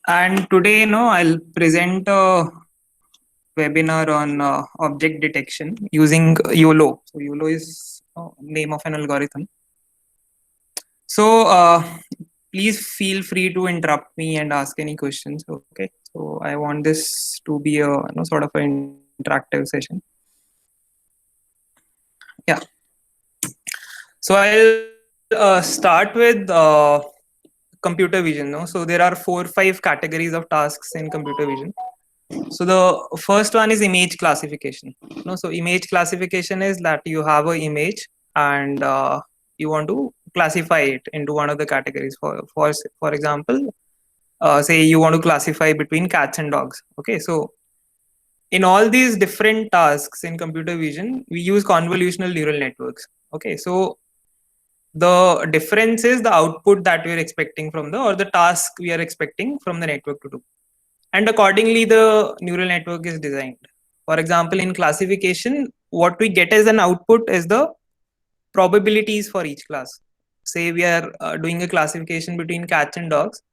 And today, I'll present a webinar on object detection using YOLO. So YOLO is name of an algorithm. So please feel free to interrupt me and ask any questions. Okay. So I want this to be a sort of an interactive session. Yeah. So I'll start with computer vision. No, so there are 4 5 categories of tasks in computer vision. So the first one is image classification. So image classification is that you have an image and you want to classify it into one of the categories. For example, say you want to classify between cats and dogs. Okay, so in all these different tasks in computer vision, we use convolutional neural networks. Okay, so the difference is the output that we are expecting from the or the task we are expecting from the network to do, and accordingly the neural network is designed. For example, in classification, what we get as an output is the probabilities for each class. Say we are doing a classification between cats and dogs,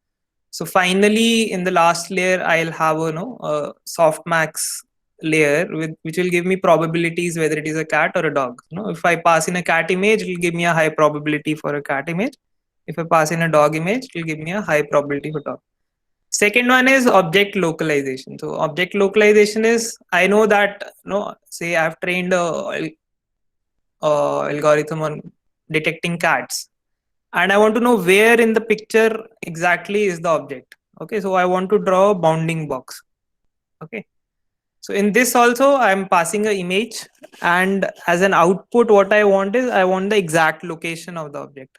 so finally in the last layer I'll have a softmax layer with which will give me probabilities whether it is a cat or a dog. If I pass in a cat image, it will give me a high probability for a cat image. If I pass in a dog image, it will give me a high probability for dog. Second one is object localization. So object localization is, I know that say I've trained a algorithm on detecting cats, and I want to know where in the picture exactly is the object. Okay, so I want to draw a bounding box. Okay, so in this also I'm passing an image, and as an output what I want is I want the exact location of the object.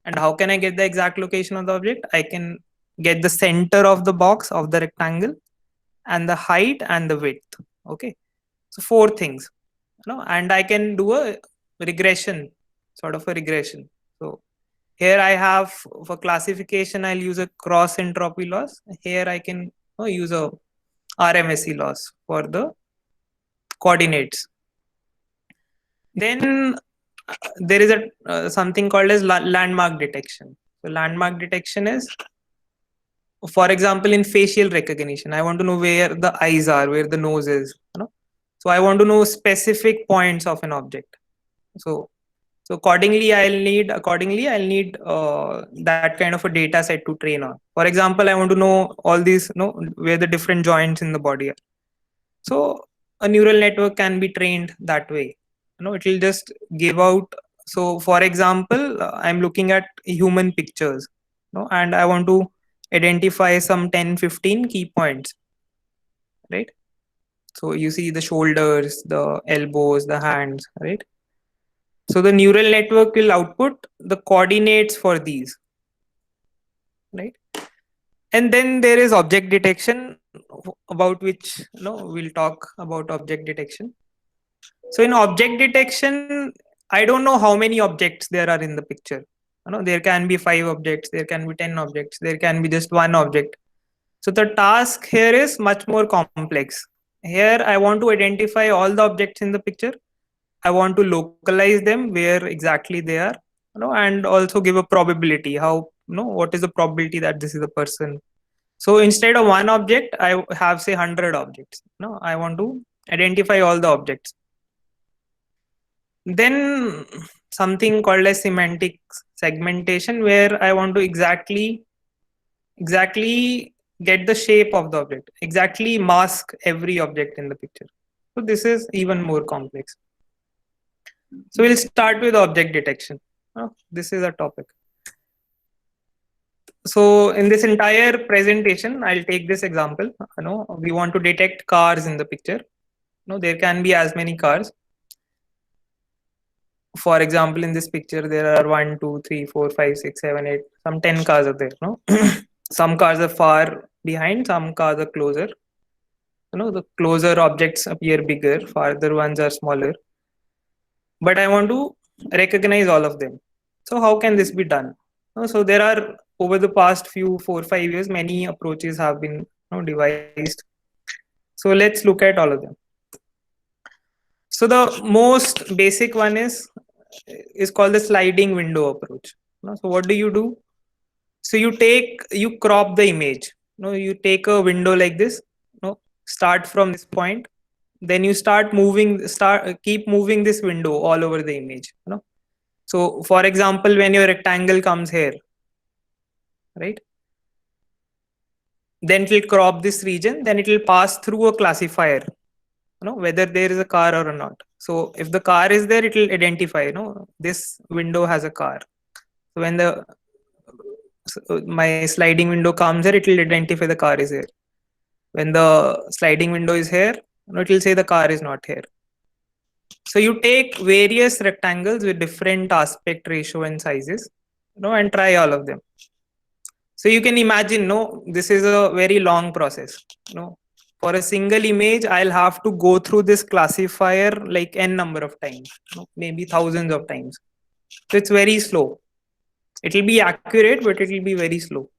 And how can I get the exact location of the object? I can get the center of the box of the rectangle and the height and the width. Okay, so 4 things, and I can do a regression, sort of a regression. So here I have, for classification I'll use a cross entropy loss. Here I can use a RMSE loss for the coordinates. Then there is a something called as landmark detection. So landmark detection is, for example, in facial recognition, I want to know where the eyes are, where the nose is. So I want to know specific points of an object. So accordingly I'll need that kind of a data set to train on. For example, I want to know all these, where the different joints in the body are. So a neural network can be trained that way. It will just give out. So for example, I'm looking at human pictures, and I want to identify some 10 15 key points, right? So you see the shoulders, the elbows, the hands, right? So the neural network will output the coordinates for these, right? And then there is object detection, about which we'll talk about object detection. So in object detection, I don't know how many objects there are in the picture. There can be 5 objects, there can be 10 objects, there can be just one object. So the task here is much more complex. Here I want to identify all the objects in the picture. I want to localize them where exactly they are, and also give a probability. How, what is the probability that this is a person? So instead of one object, I have say 100 objects. I want to identify all the objects. Then something called as semantic segmentation, where I want to exactly get the shape of the object, exactly mask every object in the picture. So this is even more complex. So we'll start with object detection. This is a topic. So in this entire presentation, I'll take this example. We want to detect cars in the picture. There can be as many cars. For example, in this picture, there are 1, 2, 3, 4, 5, 6, 7, 8, some 10 cars are there. Some cars are far behind, some cars are closer. The closer objects appear bigger, farther ones are smaller. But I want to recognize all of them. So how can this be done? So there are, over the past few 4 5 years, many approaches have been devised. So let's look at all of them. So the most basic one is called the sliding window approach. So what do? So you crop the image. No, you take a window like this. No, start from this point. Then you keep moving this window all over the image. So for example, when your rectangle comes here, right? Then it will crop this region. Then it will pass through a classifier. Whether there is a car or not. So if the car is there, it will identify. This window has a car. So when my sliding window comes here, it will identify the car is here. When the sliding window is here, it will say the car is not here. So you take various rectangles with different aspect ratio and sizes, and try all of them. So you can imagine, this is a very long process. For a single image, I'll have to go through this classifier like n number of times, maybe thousands of times. So it's very slow. It will be accurate, but it will be very slow.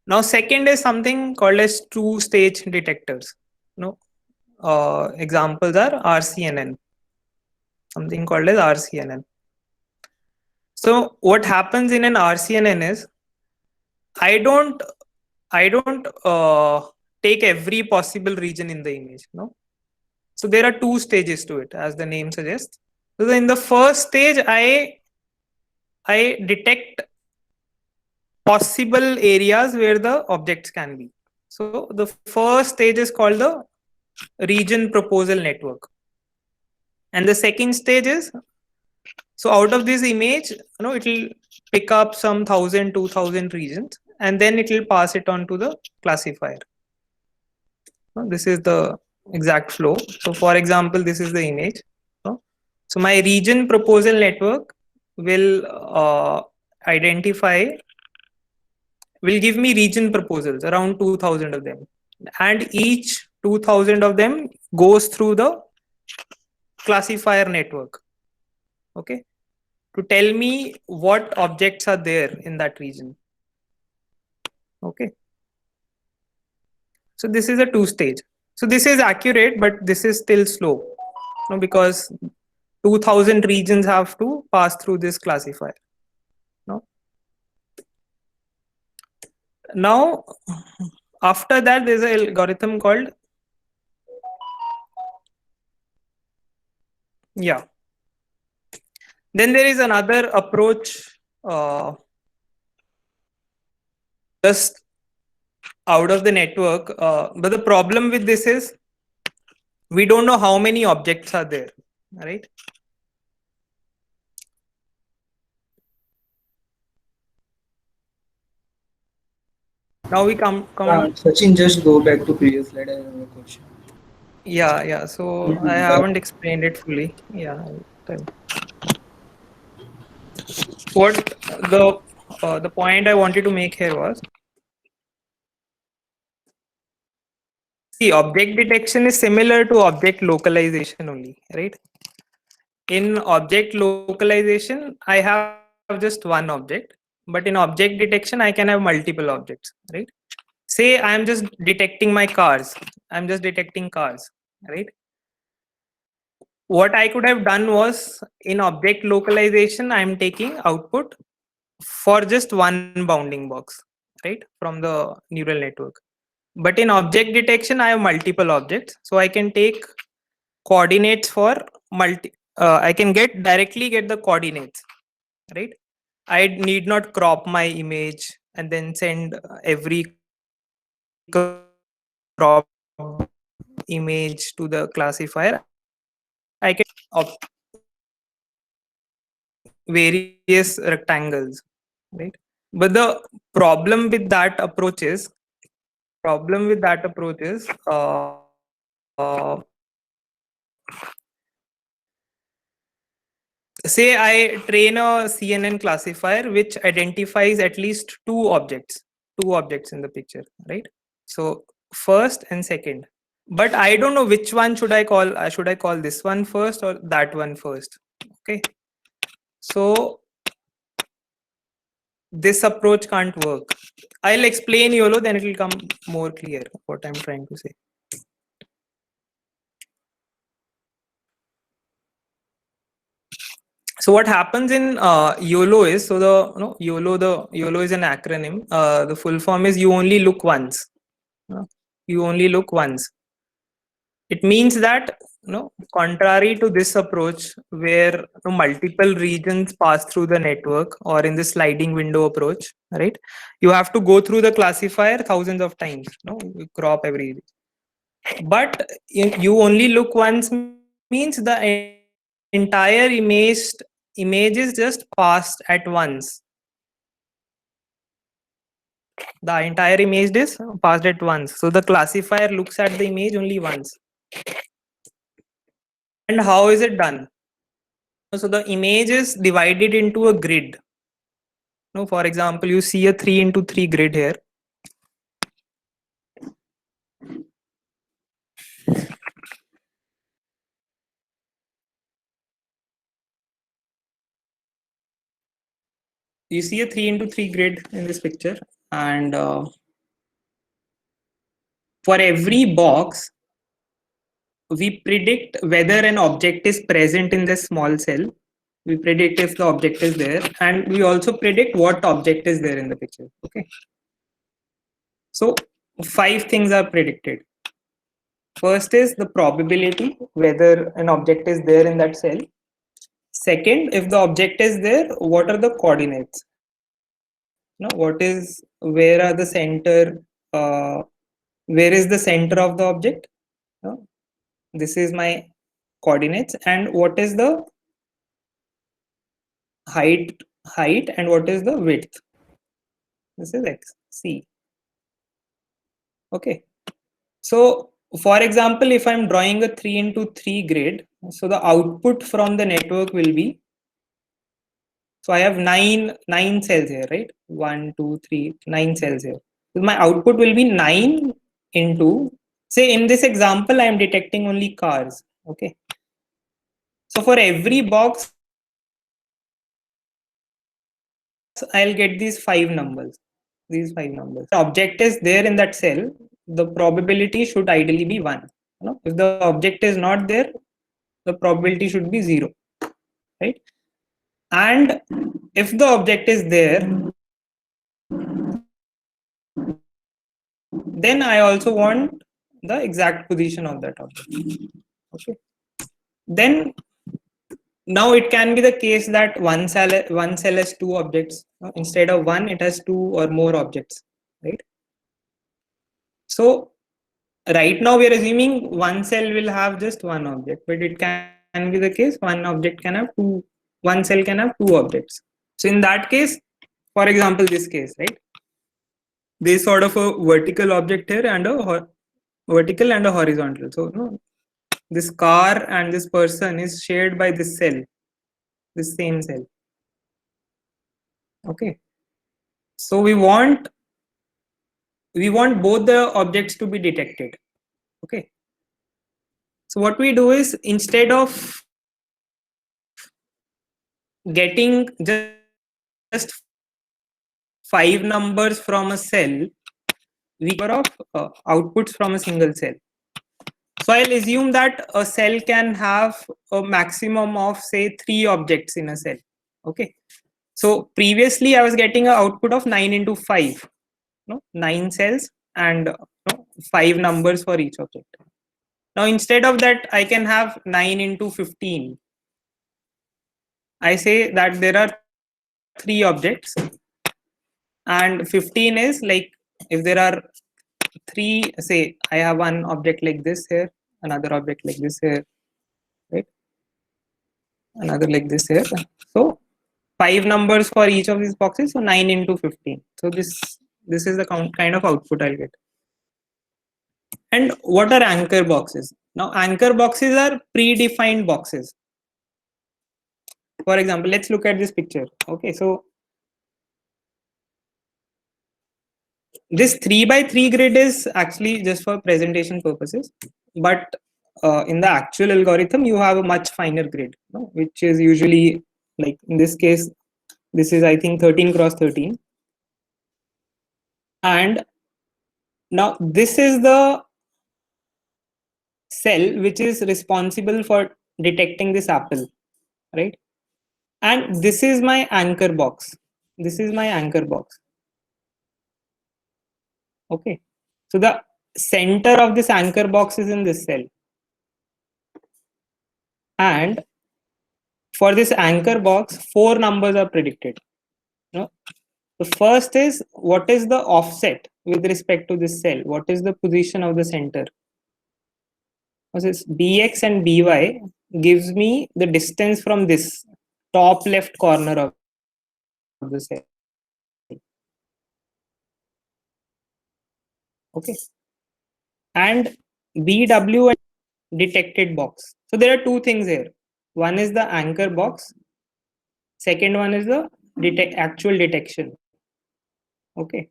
Now, second is something called as two-stage detectors. Examples are RCNN. Something called as RCNN. So what happens in an RCNN is I don't take every possible region in the image. So there are two stages to it, as the name suggests. So in the first stage, I detect possible areas where the objects can be. So the first stage is called the region proposal network. And the second stage is, so out of this image, it will pick up some 1,000, 2,000 regions, and then it will pass it on to the classifier. This is the exact flow. So for example, this is the image. So my region proposal network will will give me region proposals, around 2,000 of them. And each 2,000 of them goes through the classifier network. Okay. To tell me what objects are there in that region. Okay. So this is a two-stage. So this is accurate, but this is still slow, because 2,000 regions have to pass through this classifier. Now, after that, there's an algorithm called Then there is another approach, just out of the network. But the problem with this is we don't know how many objects are there, right? Now we come. Sachin, just go back to previous slide. I have a question. Yeah. So I haven't explained it fully. Yeah. What the point I wanted to make here was, see, object detection is similar to object localization only, right? In object localization, I have just one object, but in object detection, I can have multiple objects, right? Say I am just detecting my cars. I'm just detecting cars, right? What I could have done was, in object localization, I'm taking output for just one bounding box, right? From the neural network. But in object detection, I have multiple objects. So I can take coordinates for I can directly get the coordinates, right? I need not crop my image and then send every crop image to the classifier. I can various rectangles, right? But the problem with that approach is, say I train a CNN classifier which identifies at least two objects in the picture, right? So first and second, but I don't know which one should I call. Should I call this one first or that one first? Okay. So this approach can't work. I'll explain YOLO, then it will come more clear what I'm trying to say. So what happens in YOLO is, so YOLO is an acronym. The full form is you only look once. You only look once. It means that, contrary to this approach where multiple regions pass through the network, or in the sliding window approach, right? You have to go through the classifier thousands of times. You crop every. But you only look once means the entire image is just passed at once. The entire image is passed at once. So the classifier looks at the image only once. And how is it done? So the image is divided into a grid. For example, you see a 3x3 grid here. You see a 3x3 grid in this picture, and for every box, we predict whether an object is present in this small cell. We predict if the object is there, and we also predict what object is there in the picture. Okay. So 5 things are predicted. First is the probability whether an object is there in that cell. Second, if the object is there, what are the coordinates? Where are the center? Where is the center of the object? This is my coordinates, and what is the height, and what is the width? This is x, c. Okay. So, for example, if I'm drawing a 3x3 grid, so the output from the network will be. So I have nine cells here, right? 1, 2, 3, 9 cells here. So my output will be 9 into, say in this example, I am detecting only cars. Okay. So for every box, I'll get these 5 numbers. These 5 numbers. The object is there in that cell. The probability should ideally be 1. If the object is not there, the probability should be 0. Right? And if the object is there, then I also want the exact position of that object. Okay. Then now it can be the case that one cell has 2 objects. Instead of 1, it has 2 or more objects. Right. So right now we are assuming one cell will have just one object, but it can be the case one cell can have 2 objects. So in that case, for example, this case, right? There's sort of a vertical object here and a vertical and a horizontal. So this car and this person is shared by this cell, this same cell. Okay. So we want both the objects to be detected. Okay. So what we do is, instead of getting just 5 numbers from a cell, we number of outputs from a single cell. So I'll assume that a cell can have a maximum of, say, 3 objects in a cell. Okay. So previously I was getting an output of 9 into 5, 9 cells and 5 numbers for each object. Now instead of that, I can have 9 into 15. I say that there are 3 objects, and 15 is like, if there are 3, say I have one object like this here, another object like this here, right? Another like this here. So 5 numbers for each of these boxes, so 9 into 15. So this is the kind of output I'll get. And what are anchor boxes? Now anchor boxes are predefined boxes. For example, let's look at this picture. Okay, so this 3x3 grid is actually just for presentation purposes, but in the actual algorithm, you have a much finer grid, which is usually, like in this case, this is, I think, 13 cross 13. And now this is the cell which is responsible for detecting this apple, right? And this is my anchor box. This is my anchor box. Okay. So the center of this anchor box is in this cell. And for this anchor box, 4 numbers are predicted. No? The first is, what is the offset with respect to this cell? What is the position of the center? This bx and by gives me the distance from this top left corner of the cell. Okay. And bw and detected box. So there are two things here. One is the anchor box. Second one is the actual detection. Okay.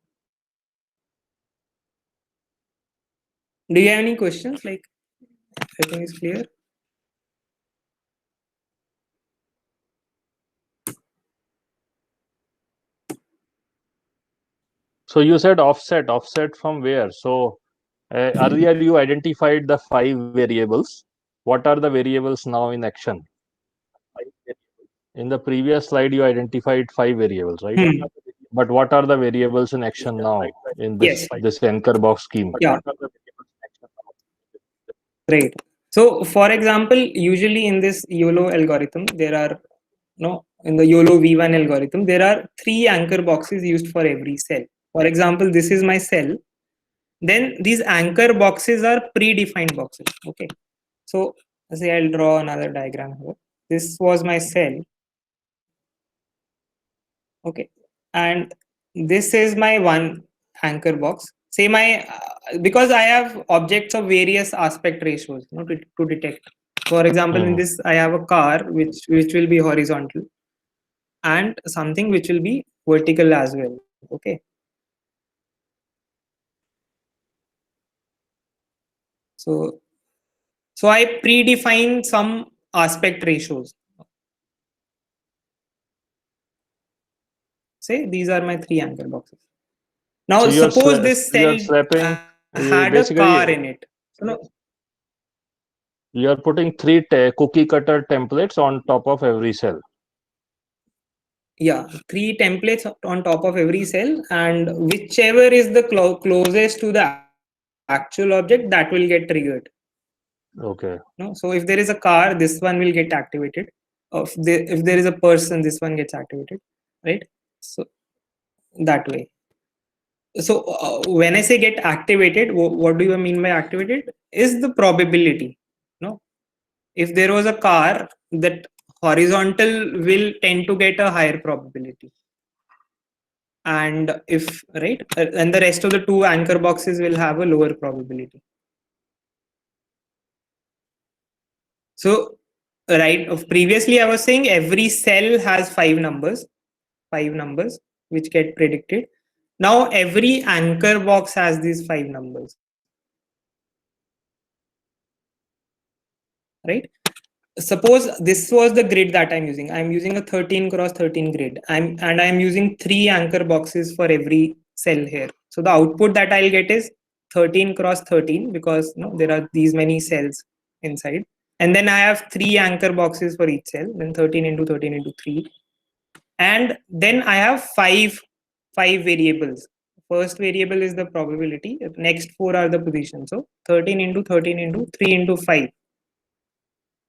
Do you have any questions? Like, everything is clear? So you said offset from where? So earlier you identified the 5 variables. What are the variables now in action? In the previous slide, you identified 5 variables, right? But what are the variables in action now in this anchor box scheme? Yeah. Right. So, for example, usually in this YOLO algorithm, there are in the YOLO V1 algorithm, there are 3 anchor boxes used for every cell. For example, this is my cell. Then these anchor boxes are predefined boxes. Okay. So, say I'll draw another diagram here. This was my cell. Okay. And this is my one anchor box. Say my because I have objects of various aspect ratios to detect. For example, in this I have a car which will be horizontal and something which will be vertical as well. Okay. So I predefine some aspect ratios. Say these are my 3 anchor boxes. Now So suppose this cell had a car in it. You are putting 3 cookie cutter templates on top of every cell. Yeah, 3 templates on top of every cell, and whichever is the closest to the actual object, that will get triggered. Okay. No, so if there is a car, this one will get activated. If there is a person, this one gets activated, right? So that way. So when I say get activated, what do you mean by activated? Is the probability. No, if there was a car, that horizontal will tend to get a higher probability. And if and the rest of the 2 anchor boxes will have a lower probability. So previously I was saying every cell has 5 numbers which get predicted. Now every anchor box has these 5 numbers, right? Suppose this was the grid that I'm using a 13 cross 13 grid. I'm using 3 anchor boxes for every cell here. So the output that I'll get is 13 cross 13 because there are these many cells inside. And then I have 3 anchor boxes for each cell, then 13 into 13 into 3. And then I have 5 variables. First variable is the probability. Next 4 are the positions. So 13 into 13 into 3 into 5.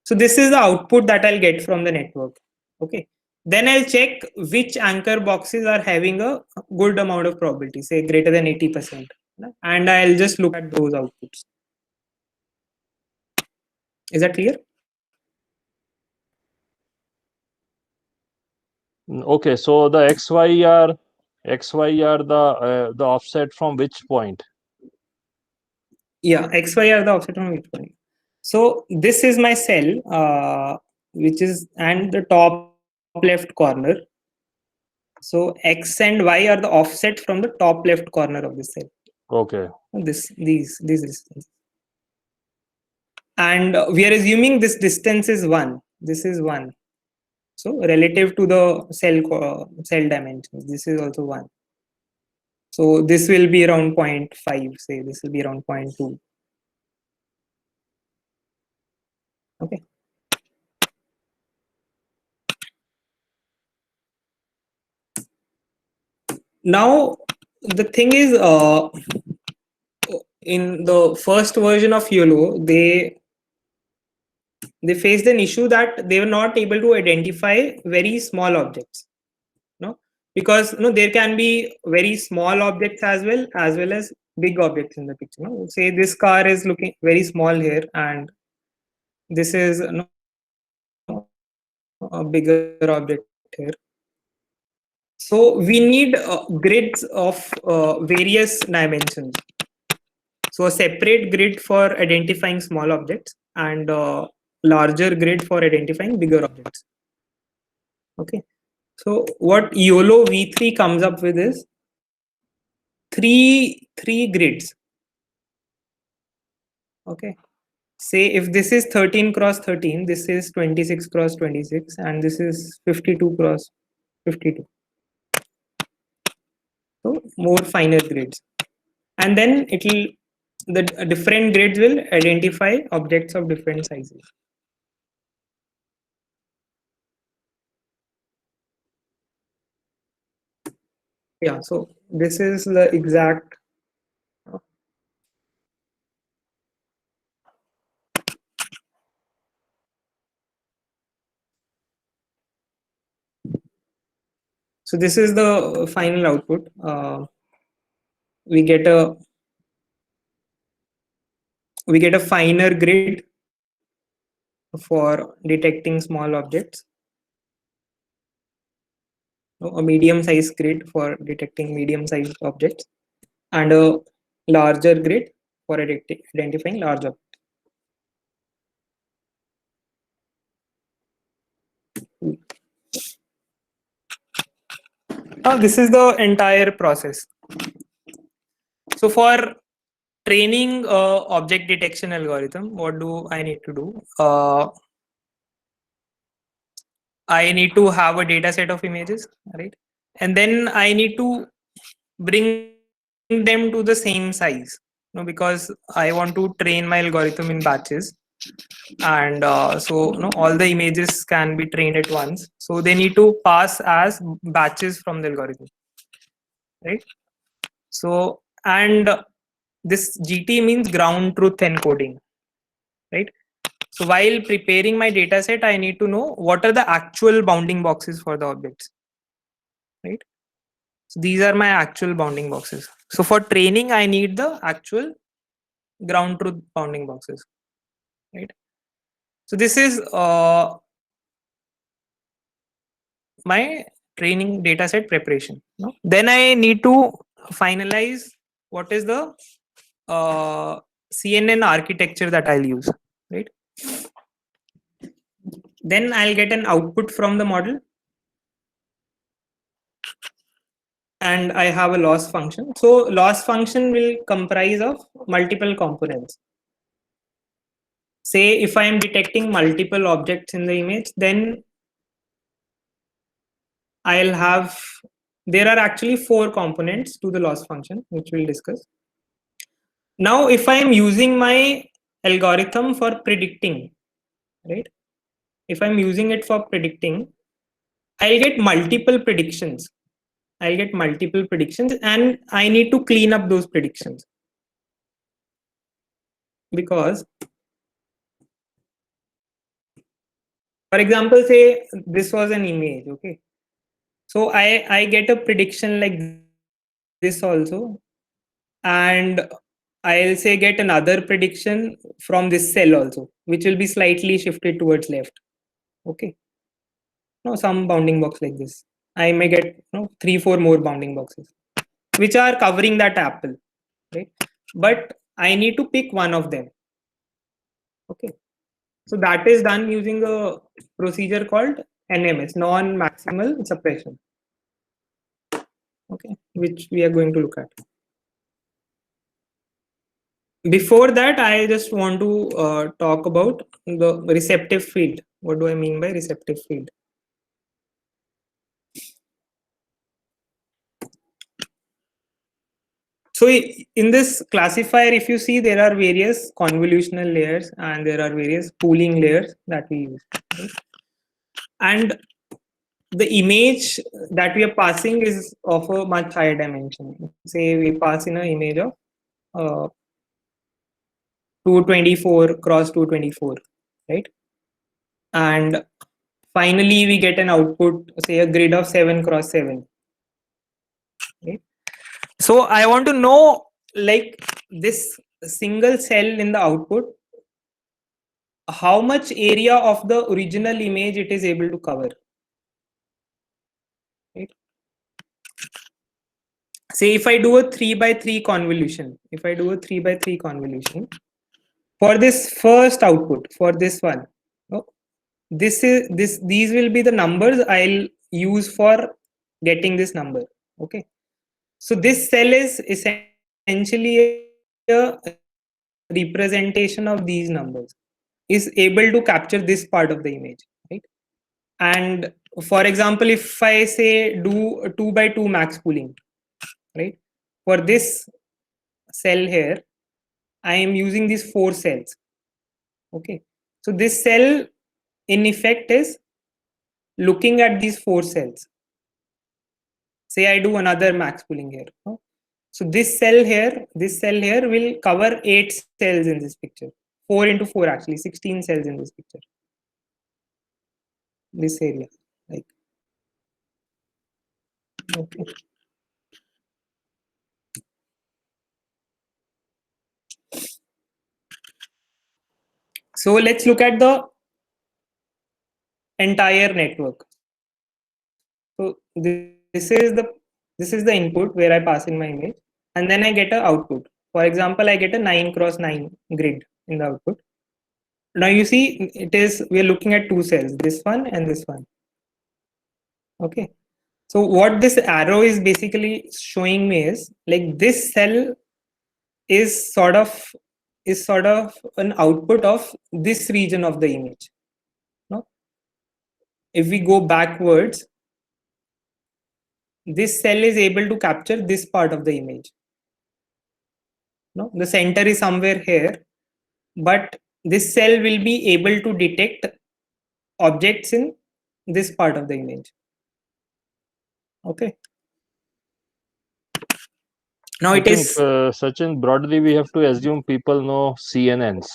So this is the output that I'll get from the network. Okay. Then I'll check which anchor boxes are having a good amount of probability, say greater than 80%. And I'll just look at those outputs. Is that clear? Okay, so the XY are the offset from which point? Yeah, XY are the offset from which point. So this is my cell, which is and the top left corner. So X and Y are the offset from the top left corner of the cell. Okay. These distances. And we are assuming this distance is 1. This is 1. So relative to the cell dimensions, this is also 1. So this will be around 0.5. Say this will be around 0.2. Okay. Now the thing is, in the first version of YOLO, they faced an issue that they were not able to identify very small objects. No, because there can be very small objects as well as big objects in the picture. No? Say this car is looking very small here, and this is a bigger object here. So we need grids of various dimensions. So a separate grid for identifying small objects and larger grid for identifying bigger objects. Okay. So what YOLO V3 comes up with is three grids. Okay. Say if this is 13 cross 13, this is 26 cross 26, and this is 52 cross 52. So more finer grids, and then the different grids will identify objects of different sizes. Yeah, so this is the exact so this is the final output. We get a finer grid for detecting small objects, a medium sized grid for detecting medium sized objects, and a larger grid for identifying large objects. This is the entire process. So for training object detection algorithm, what do I need to do? I need to have a data set of images, right? And then I need to bring them to the same size, because I want to train my algorithm in batches. And so all the images can be trained at once. So they need to pass as batches from the algorithm, right? So, and this GT means ground truth encoding, right? So while preparing my data set, I need to know what are the actual bounding boxes for the objects, right? So these are my actual bounding boxes. So for training, I need the actual ground truth bounding boxes, right? So this is my training data set preparation. Then I need to finalize what is the CNN architecture that I'll use, right? Then I'll get an output from the model, and I have a loss function. So loss function will comprise of multiple components. Say if I am detecting multiple objects in the image, then I'll have, there are actually 4 components to the loss function, which we'll discuss. Now, if I am using my algorithm for predicting, right? If I'm using it for predicting, I'll get multiple predictions. And I need to clean up those predictions. Because, for example, say this was an image, okay? So I get a prediction like this also, and I'll say get another prediction from this cell also, which will be slightly shifted towards left. Okay. No, some bounding box like this. I may get 3-4 more bounding boxes, which are covering that apple, right? But I need to pick one of them. Okay. So that is done using a procedure called NMS, non-maximal suppression. Okay, which we are going to look at. Before that, I just want to talk about the receptive field. What do I mean by receptive field? So in this classifier, if you see, there are various convolutional layers and there are various pooling layers that we use. And the image that we are passing is of a much higher dimension. Say we pass in an image of 224 cross 224, right? And finally we get an output, say a grid of 7 cross 7. Right? So I want to know, like, this single cell in the output, how much area of the original image it is able to cover. Right? Say if I do a 3x3 convolution, for this first output, for this one, these will be the numbers I'll use for getting this number. Okay, so this cell is essentially a representation of these numbers, is able to capture this part of the image, right? And for example, if I say do a 2x2 max pooling, right, for this cell here I am using these 4 cells. Okay, so this cell in effect is looking at these 4 cells. Say I do another max pooling here. So this cell here will cover 8 cells in this picture. 4 into 4 actually, 16 cells in this picture. This area, like, okay. So let's look at the entire network. So this is the input where I pass in my image, and then I get an output. For example, I get a 9 cross 9 grid in the output. Now you see, we're looking at 2 cells, this one and this one. Okay, so what this arrow is basically showing me is, like, this cell is sort of an output of this region of the image. No, if we go backwards, this cell is able to capture this part of the image. No, the center is somewhere here, but this cell will be able to detect objects in this part of the image. Okay, now it is Sachin, broadly we have to assume people know CNNs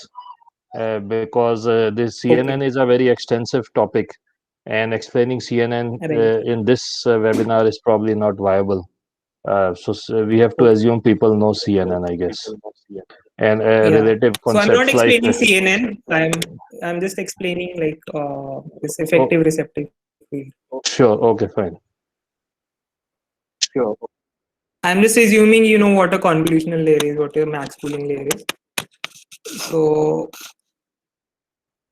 because this CNN is a very extensive topic, and explaining CNN in this webinar is probably not viable. So we have to assume people know CNN, I guess, and relative concepts. So I'm not explaining CNN. I'm just explaining, like, this effective receptive field. Sure. Okay. Fine. Sure. I'm just assuming you know what a convolutional layer is, what a max pooling layer is. So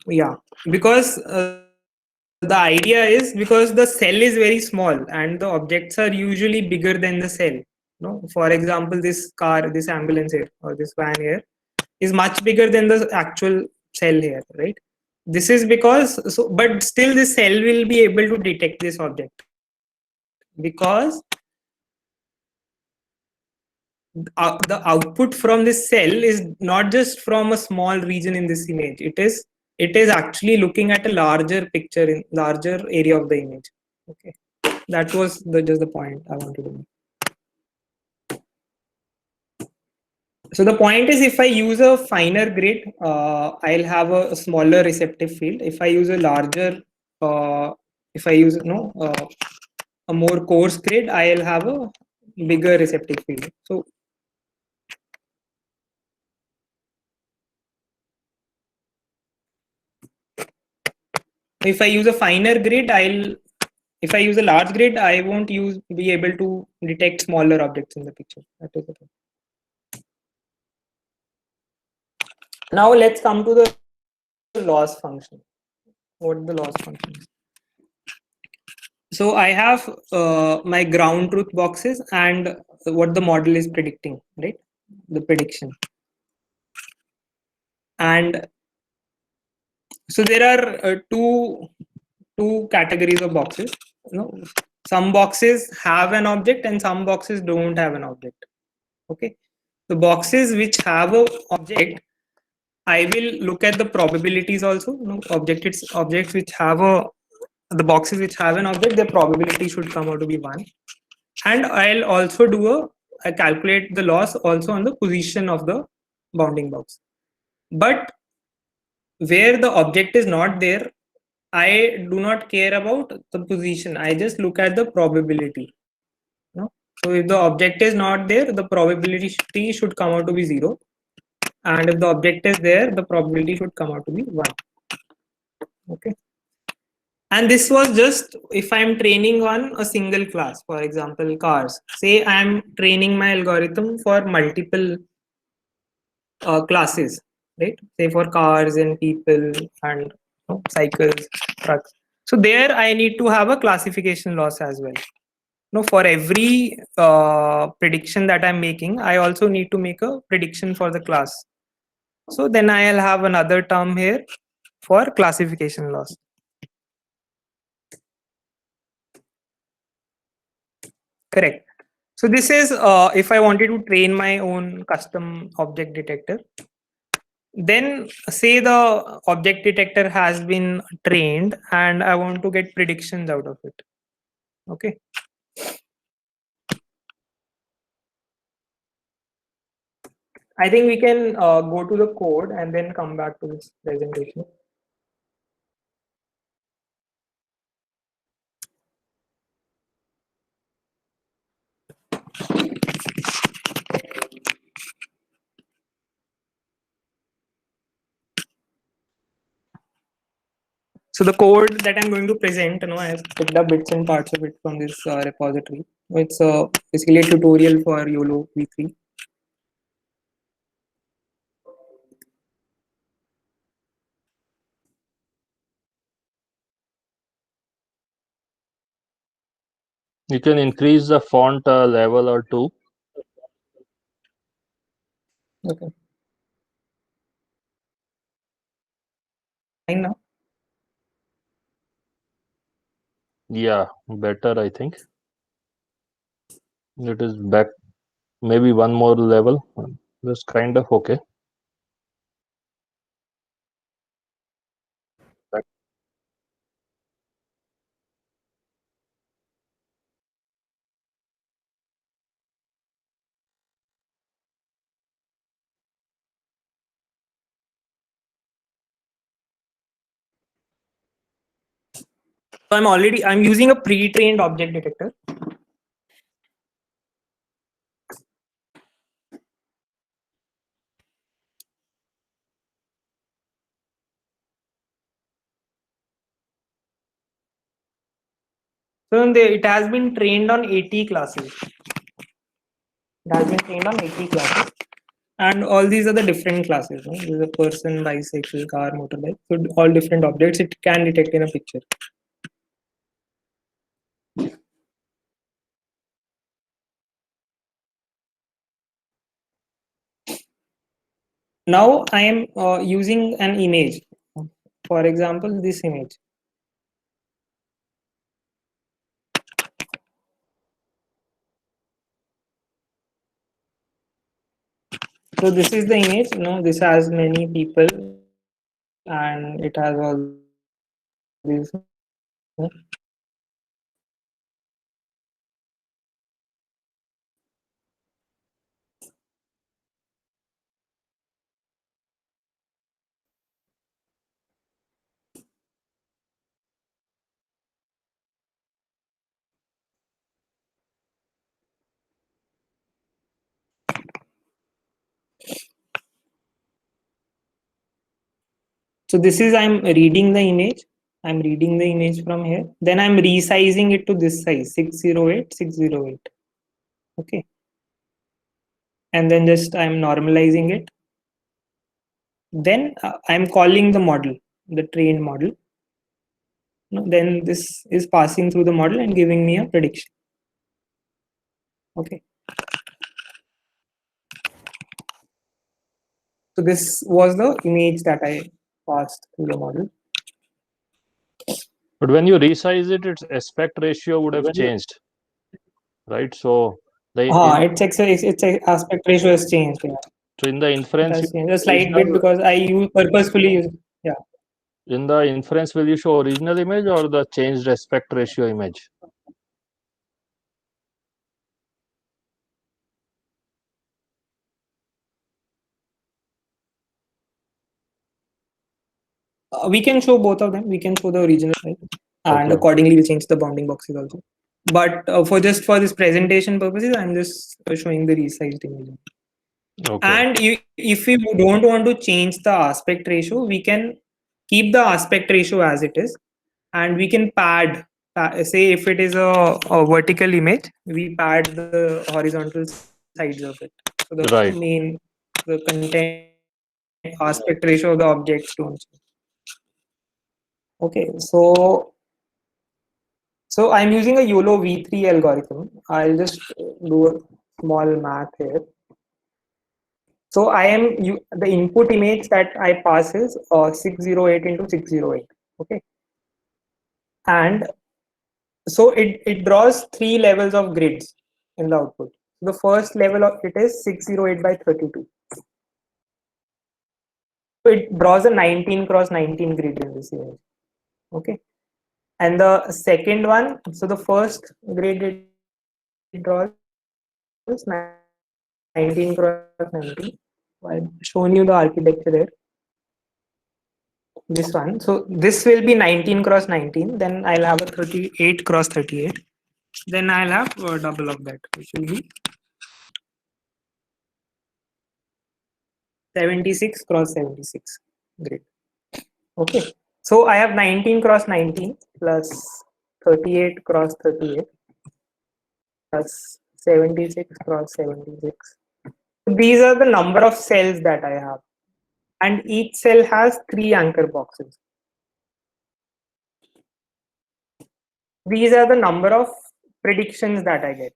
yeah, because the idea is, because the cell is very small and the objects are usually bigger than the cell. No, for example, this car, this ambulance here, or this van here is much bigger than the actual cell here, right? This is because, so, but still this cell will be able to detect this object, because the output from this cell is not just from a small region in this image. It is actually looking at a larger picture, in larger area of the image. Okay, that was just the point I wanted to make. So the point is, if I use a finer grid, I'll have a smaller receptive field. If I use a larger, if I use a more coarse grid, I'll have a bigger receptive field. So if I use a finer grid, if I use a large grid, I won't be able to detect smaller objects in the picture. That is the point. Now let's come to the loss function. What the loss function is. So I have my ground truth boxes and what the model is predicting, right? The prediction. And so there are two categories of boxes. Some boxes have an object and some boxes don't have an object. Okay, the boxes which have an object, I will look at the probabilities also. Objects which have a the boxes which have an object, their probability should come out to be 1. And I'll also do I calculate the loss also on the position of the bounding box. But where the object is not there, I do not care about the position. I just look at the probability. No? So if the object is not there, the probability should come out to be 0. And if the object is there, the probability should come out to be 1. Okay. And this was just if I'm training on a single class, for example, cars. Say I'm training my algorithm for multiple classes, right? Say for cars and people and cycles, trucks. So there I need to have a classification loss as well. For every prediction that I'm making, I also need to make a prediction for the class. So then I'll have another term here for classification loss. Correct. So this is if I wanted to train my own custom object detector. Then say the object detector has been trained and I want to get predictions out of it. Okay. I think we can go to the code and then come back to this presentation. So the code that I'm going to present, I have picked up bits and parts of it from this repository. It's basically a tutorial for YOLO v3. You can increase the font level or 2. Okay. Fine now. Yeah, better, I think. It is back, maybe one more level. That's kind of okay. So I'm using a pre-trained object detector. So it has been trained on 80 classes. It has been trained on 80 classes. And all these are the different classes. This is a person, bicycle, car, motorbike. So all different objects it can detect in a picture. Now I am using an image. For example, this image. So this is the image. This has many people, and it has all these. So this is I'm reading the image. I'm reading the image from here. Then I'm resizing it to this size 608, 608. Okay. And then just I'm normalizing it. Then I'm calling the model, the trained model. Then this is passing through the model and giving me a prediction. Okay. So this was the image that I passed through the model. But when you resize it, its aspect ratio would have changed, right? So its aspect ratio has changed. Yeah. So in the inference, A slight bit because I purposefully use. Yeah. In the inference, will you show original image or the changed aspect ratio image? We can show both of them. We can show the original, right? And Okay. accordingly, we change the bounding boxes also. But for this presentation purposes, I'm just showing the resized image. Okay. And if we don't want to change the aspect ratio, we can keep the aspect ratio as it is, and we can pad. Say if it is a vertical image, we pad the horizontal sides of it. So the Right. the content aspect ratio of the objects don't change. Okay, so I'm using a YOLO V3 algorithm. I'll just do a small math here. So the input image that I pass is 608 into 608. Okay, and so it draws three levels of grids in the output. The first level of it is 608 by 32. So it draws a 19 cross 19 grid in this image. Okay, and the second one, so the first grid it draws 19 cross 19. I've shown you the architecture there. This one. So this will be 19 cross 19. Then I'll have a 38 cross 38. Then I'll have a double of that, which will be 76 cross 76 grid. Okay. So I have 19 cross 19 plus 38 cross 38 plus 76 cross 76. These are the number of cells that I have. And each cell has 3 anchor boxes. These are the number of predictions that I get.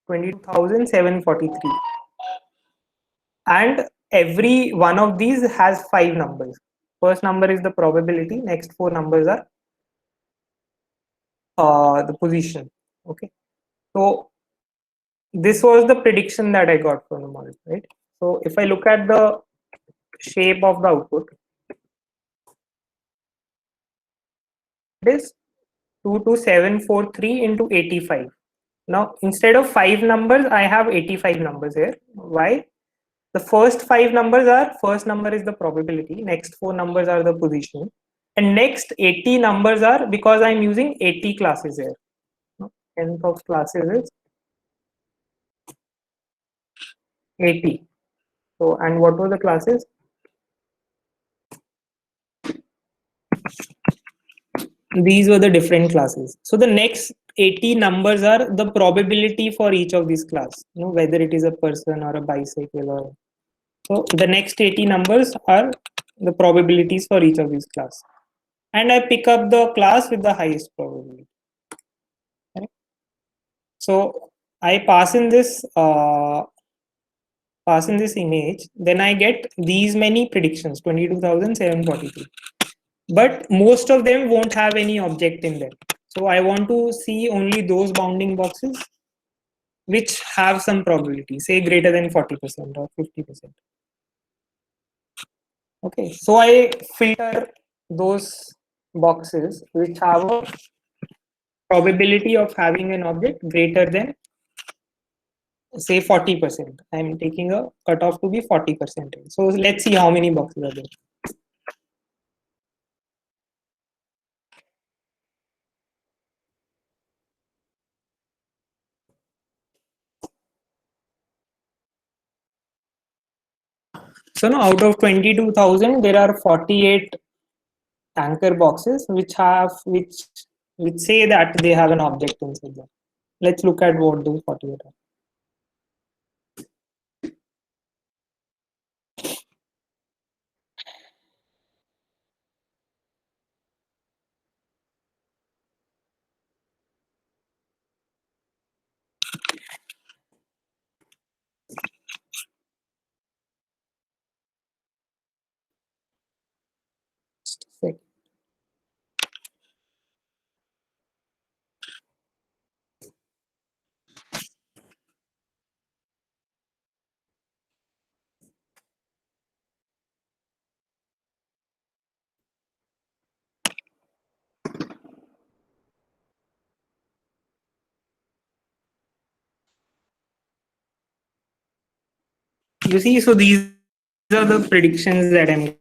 22,743. And every one of these has 5 numbers. First number is the probability. Next 4 numbers are the position. Okay. So this was the prediction that I got from the model, right? So if I look at the shape of the output, it is 22743 into 85. Now instead of 5 numbers, I have 85 numbers here. Why? The first 5 numbers are, first number is the probability, next 4 numbers are the position, and next 80 numbers are because I'm using 80 classes here. Nth of classes is 80. So, and what were the classes? These were the different classes. So the next 80 numbers are the probability for each of these class, whether it is a person or a bicycle or. So the next 80 numbers are the probabilities for each of these class. And I pick up the class with the highest probability. Okay. So I pass in this image, then I get these many predictions, 22,743. But most of them won't have any object in them. So I want to see only those bounding boxes which have some probability, say greater than 40% or 50%. Okay, so I filter those boxes which have a probability of having an object greater than, say, 40%. I'm taking a cutoff to be 40%. So let's see how many boxes are there. So now out of 22,000, there are 48 anchor boxes which say that they have an object inside them. Let's look at what those 48 are. Just a sec. you see, so these are the predictions that I'm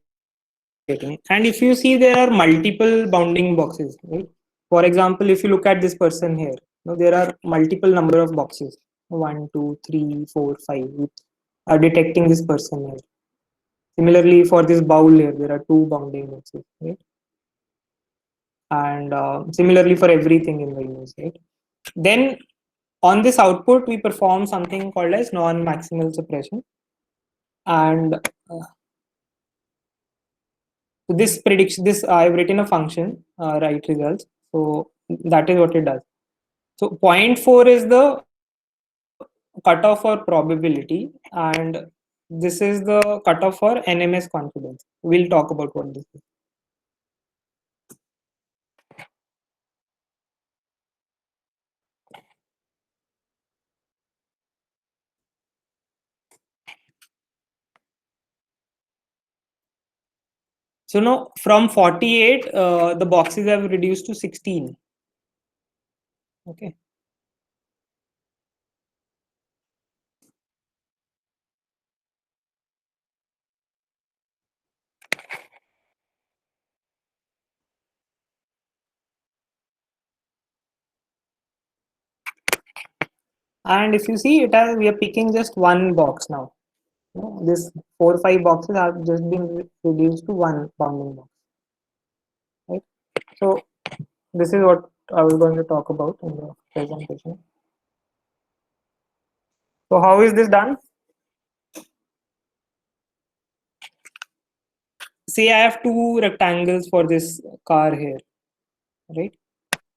getting. And if you see, there are multiple bounding boxes, right? For example, if you look at this person here, there are multiple number of boxes, 1, 2, 3, 4, 5, which are detecting this person here. Similarly, for this bowl here, there are 2 bounding boxes, right? And similarly for everything in the image, right? Then on this output, we perform something called as non-maximal suppression. And this prediction, this I've written a function, write results. So that is what it does. So 0.4 is the cutoff for probability, and this is the cutoff for NMS confidence. We'll talk about what this is. So now from 48, the boxes have reduced to 16. Okay. And if you see it as, we are picking just one box now. This 4 or 5 boxes have just been reduced to one bounding box. Right. So this is what I was going to talk about in the presentation. So how is this done? Say I have 2 rectangles for this car here, right?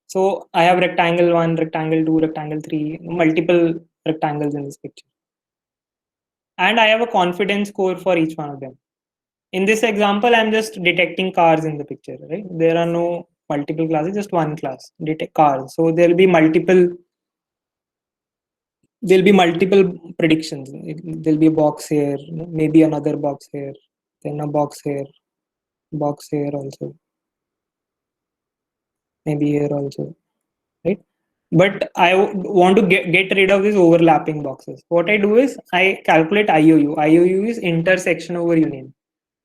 So I have rectangle 1, rectangle 2, rectangle 3, multiple rectangles in this picture. And I have a confidence score for each one of them. In this example, I'm just detecting cars in the picture, right? There are no multiple classes, just one class, detect cars. So there'll be multiple predictions. There'll be a box here, maybe another box here, then a box here also, maybe here also, right? But I want to get rid of these overlapping boxes. What I do is I calculate IOU. IOU is intersection over union.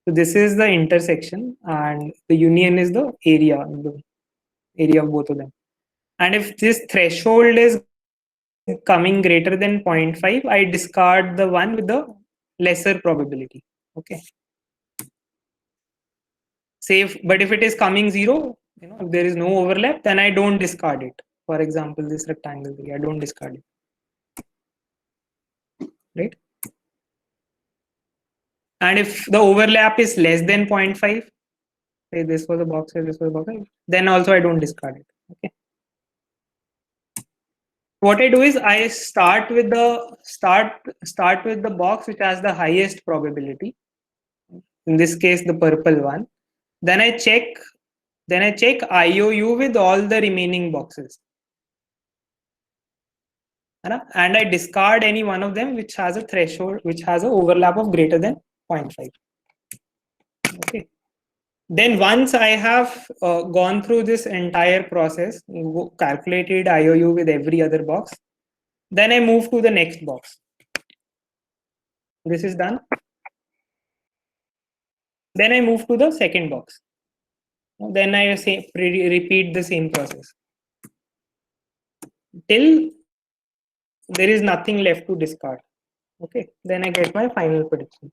So this is the intersection, and the union is the area of both of them. And if this threshold is coming greater than 0.5, I discard the one with the lesser probability. Okay. But if it is coming 0, if there is no overlap, then I don't discard it. For example, this rectangle, I don't discard it. Right. And if the overlap is less than 0.5, say this was a box here, this was a box here, then also I don't discard it. Okay. What I do is I start with the box which has the highest probability. In this case, the purple one. Then I check IOU with all the remaining boxes. And I discard any one of them which has a threshold, which has an overlap of greater than 0.5. Okay. Then once I have gone through this entire process, calculated IOU with every other box, then I move to the next box. This is done. Then I move to the second box. Then I repeat the same process till there is nothing left to discard. Okay, then I get my final prediction.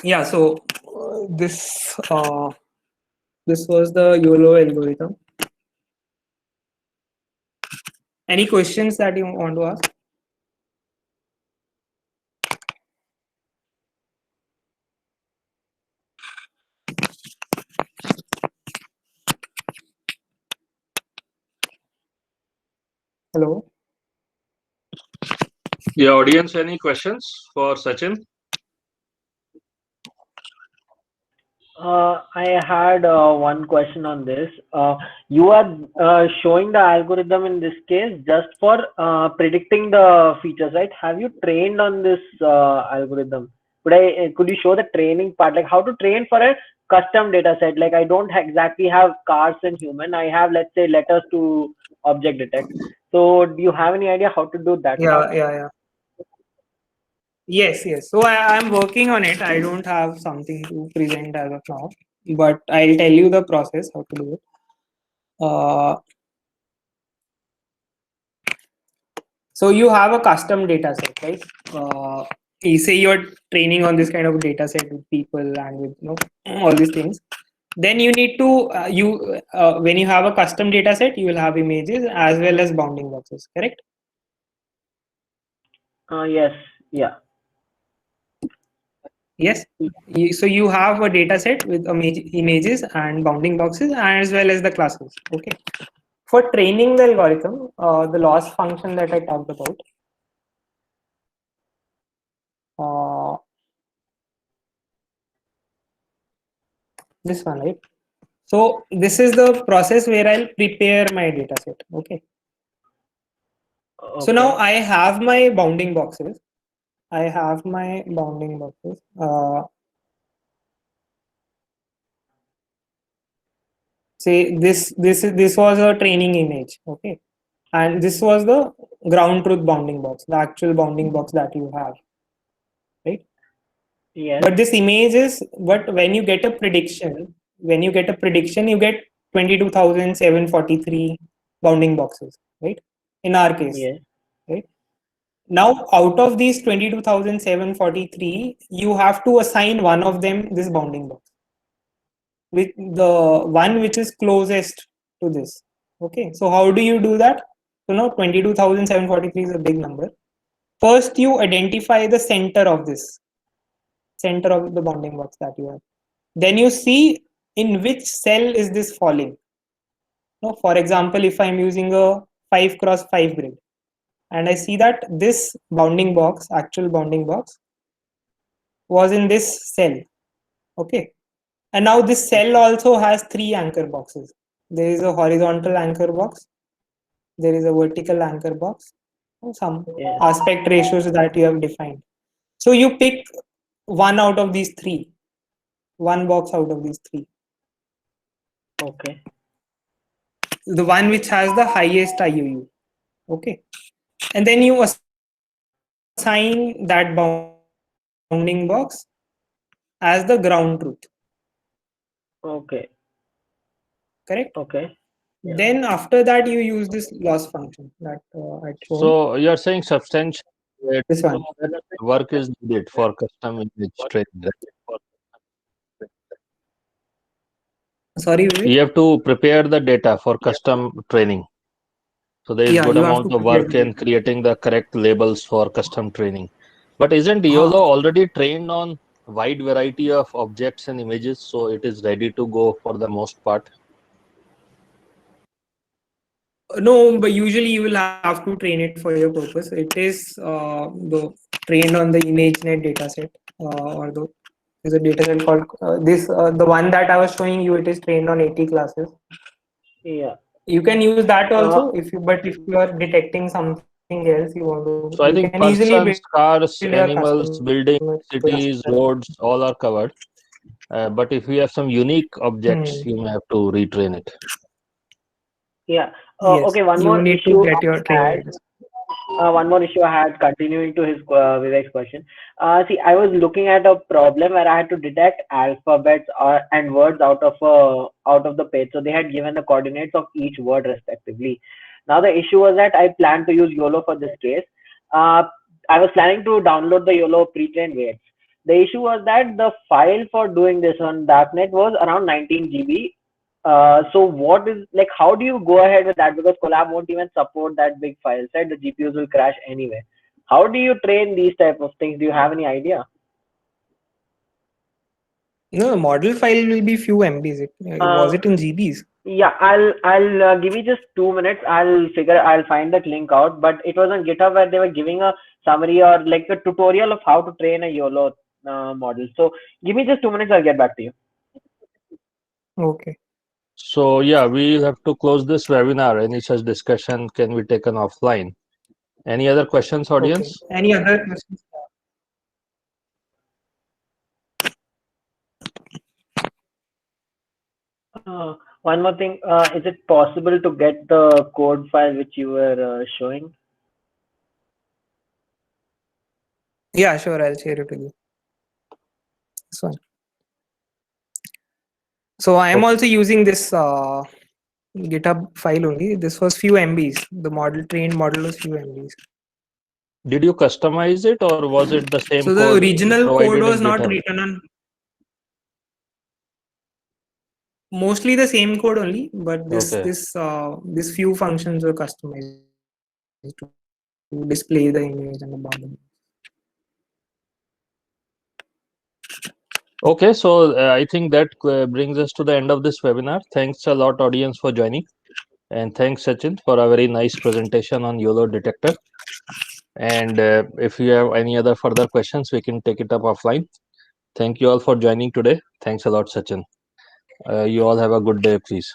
Yeah, so this was the YOLO algorithm. Any questions that you want to ask? Hello. Yeah, audience, any questions for Sachin? I had one question on this. You are showing the algorithm in this case just for predicting the features, right? Have you trained on this algorithm could you show the training part, like how to train for a custom data set? Like I don't exactly have cars and human, I have, let's say, letters to object detect. So do you have any idea how to do that part? Yeah. Yes. So I'm working on it. I don't have something to present as of now, but I'll tell you the process how to do it. So you have a custom data set, right? You say you're training on this kind of data set with people and with all these things. Then you need to when you have a custom data set, you will have images as well as bounding boxes, correct? Yes. Yeah. Yes. So you have a data set with images and bounding boxes as well as the classes. Okay. For training the algorithm, the loss function that I talked about, this one, right? So this is the process where I'll prepare my data set. Okay. So now I have my bounding boxes. Say this was a training image, okay, and this was the ground truth bounding box, the actual bounding box that you have, right? Yes. But this image is, but when you get a prediction, you get 22,743 bounding boxes, right? In our case, Yes. right? Now, out of these 22,743, you have to assign one of them this bounding box, with the one which is closest to this. Okay, so how do you do that? So now 22,743 is a big number. First, you identify the center of the bounding box that you have. Then you see in which cell is this falling. Now, for example, if I'm using a 5x5 grid, and I see that this bounding box, actual bounding box, was in this cell. Okay. And now this cell also has 3 anchor boxes. There is a horizontal anchor box, there is a vertical anchor box, some aspect ratios that you have defined. So you pick one out of these 3, one box out of these 3. Okay. The one which has the highest IUU. Okay. And then you assign that bounding box as the ground truth. Okay. Correct? Okay. Then after that you use this loss function that I showed. So you're saying substantial This one. work is needed for custom image training, right? Sorry, Vivek? You have to prepare the data for custom training. So there is good you have amount to of prepare work the in creating the correct labels for custom training. But isn't YOLO already trained on wide variety of objects and images, so it is ready to go for the most part? No, but usually you will have to train it for your purpose. It is trained on the ImageNet dataset, or there's a dataset called the one that I was showing you. It is trained on 80 classes. Yeah. You can use that also if you are detecting something else you want to. So I You think can easily persons, cars, build a animals, custom buildings, class. cities, roads, all are covered. But if you have some unique objects, you may have to retrain it. Yeah. Yes, Okay. One you more need issue to get your I had. training. One more issue I had, continuing to his Vivek's question. See, I was looking at a problem where I had to detect alphabets and words out of the page. So they had given the coordinates of each word respectively. Now the issue was that I planned to use YOLO for this case. I was planning to download the YOLO pre-trained weights. The issue was that the file for doing this on Darknet was around 19 GB. So what is, like, how do you go ahead with that? Because Colab won't even support that big file set. The GPUs will crash anyway. How do you train these type of things? Do you have any idea? No, model file will be few MBs. Was it in GBs? Yeah, I'll give me just 2 minutes. I'll find that link out. But it was on GitHub where they were giving a summary or like a tutorial of how to train a YOLO model. So give me just 2 minutes. I'll get back to you. Okay. So yeah, we have to close this webinar. Any such discussion can be taken offline. Any other questions, audience? Okay. Any other questions? One more thing, is it possible to get the code file which you were showing? Yeah, sure. I'll share it with you. This one. So I am Okay. also using this GitHub file only. This was few MBs. The trained model was few MBs. Did you customize it, or was it the same So the code original code provided was in not GitHub? written on. Mostly the same code only, but Okay. this few functions were customized to display the image and the bottom. Okay, so I think that brings us to the end of this webinar. Thanks a lot, audience, for joining. And thanks, Sachin, for a very nice presentation on YOLO detector. And if you have any other further questions, we can take it up offline. Thank you all for joining today. Thanks a lot, Sachin. You all have a good day, please.